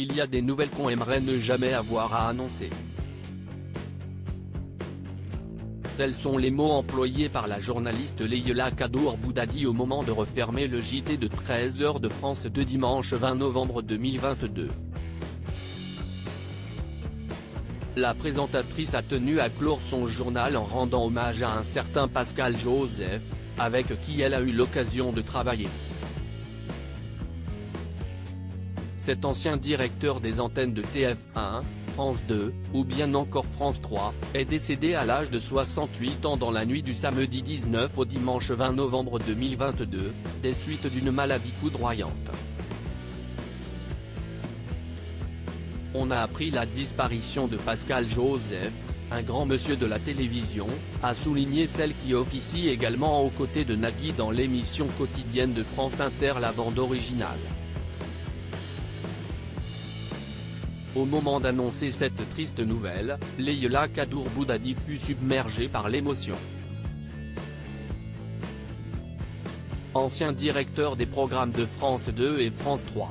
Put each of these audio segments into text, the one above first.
il y a des nouvelles qu'on aimerait ne jamais avoir à annoncer. Tels sont les mots employés par la journaliste Leïla Kadour-Boudadi au moment de refermer le JT de 13h de France 2 dimanche 20 novembre 2022. La présentatrice a tenu à clore son journal en rendant hommage à un certain Pascal Josèphe, avec qui elle a eu l'occasion de travailler. Cet ancien directeur des antennes de TF1, France 2, ou bien encore France 3, est décédé à l'âge de 68 ans dans la nuit du samedi 19 au dimanche 20 novembre 2022, des suites d'une maladie foudroyante. On a appris la disparition de Pascal Josèphe, un grand monsieur de la télévision, a souligné celle qui officie également aux côtés de Nagui dans l'émission quotidienne de France Inter La Bande Originale. Au moment d'annoncer cette triste nouvelle, Leïla Kadour-Boudadi fut submergée par l'émotion. Ancien directeur des programmes de France 2 et France 3.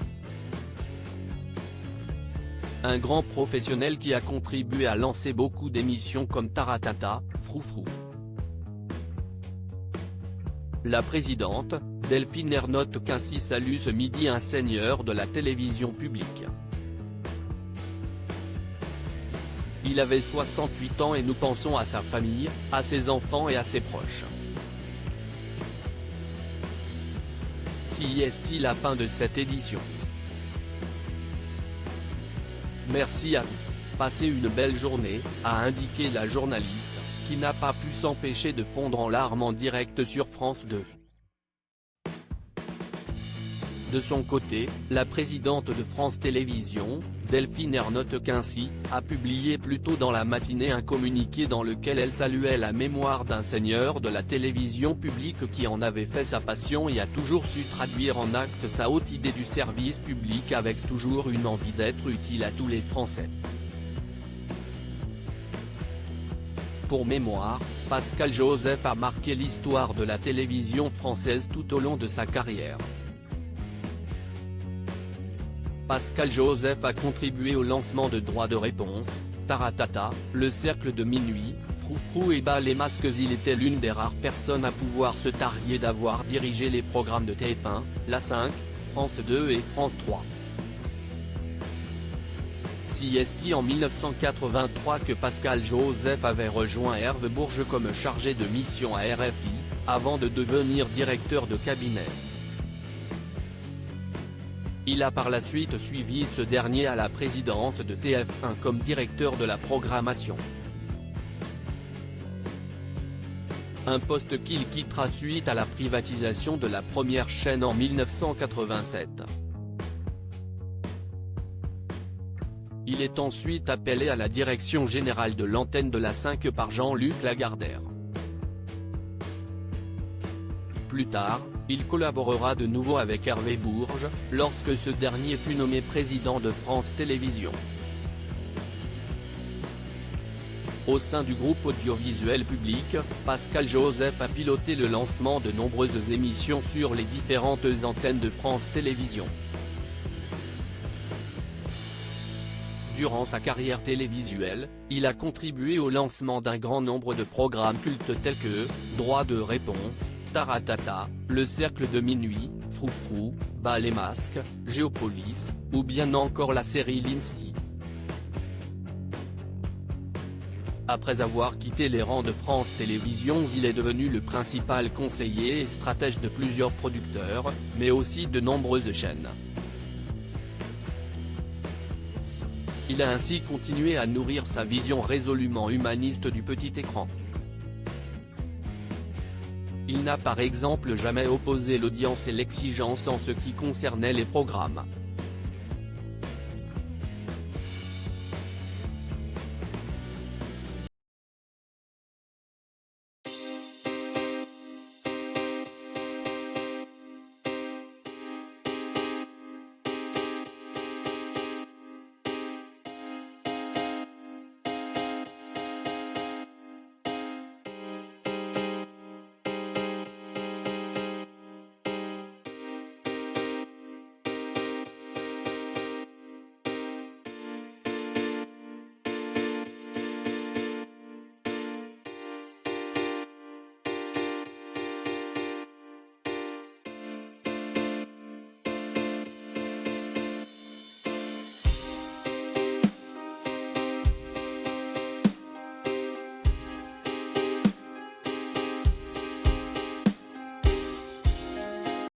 Un grand professionnel qui a contribué à lancer beaucoup d'émissions comme Taratata, Froufrou. La présidente, Delphine Ernotte qu'ainsi salue ce midi un seigneur de la télévision publique. Il avait 68 ans et nous pensons à sa famille, à ses enfants et à ses proches. Si est-il la fin de cette édition. Merci à vous. Passez une belle journée, a indiqué la journaliste, qui n'a pas pu s'empêcher de fondre en larmes en direct sur France 2. De son côté, la présidente de France Télévisions, Delphine Ernotte qu'ainsi, a publié plus tôt dans la matinée un communiqué dans lequel elle saluait la mémoire d'un seigneur de la télévision publique qui en avait fait sa passion et a toujours su traduire en actes sa haute idée du service public avec toujours une envie d'être utile à tous les Français. Pour mémoire, Pascal Josèphe a marqué l'histoire de la télévision française tout au long de sa carrière. Pascal Josèphe a contribué au lancement de Droit de réponse, Taratata, Le Cercle de Minuit, Froufrou et Bas les Masques. Il était l'une des rares personnes à pouvoir se targuer d'avoir dirigé les programmes de TF1, La 5, France 2 et France 3. Si est en 1983 que Pascal Josèphe avait rejoint Hervé Bourges comme chargé de mission à RFI, avant de devenir directeur de cabinet. Il a par la suite suivi ce dernier à la présidence de TF1 comme directeur de la programmation. Un poste qu'il quittera suite à la privatisation de la première chaîne en 1987. Il est ensuite appelé à la direction générale de l'antenne de la 5 par Jean-Luc Lagardère. Plus tard, il collaborera de nouveau avec Hervé Bourges, lorsque ce dernier fut nommé président de France Télévisions. Au sein du groupe audiovisuel public, Pascal Josèphe a piloté le lancement de nombreuses émissions sur les différentes antennes de France Télévisions. Durant sa carrière télévisuelle, il a contribué au lancement d'un grand nombre de programmes cultes tels que Droit de réponse, Taratata, Le Cercle de Minuit, Froufrou, Bas les Masques, Géopolis, ou bien encore la série L'Insti. Après avoir quitté les rangs de France Télévisions, il est devenu le principal conseiller et stratège de plusieurs producteurs, mais aussi de nombreuses chaînes. Il a ainsi continué à nourrir sa vision résolument humaniste du petit écran. Il n'a par exemple jamais opposé l'audience et l'exigence en ce qui concernait les programmes.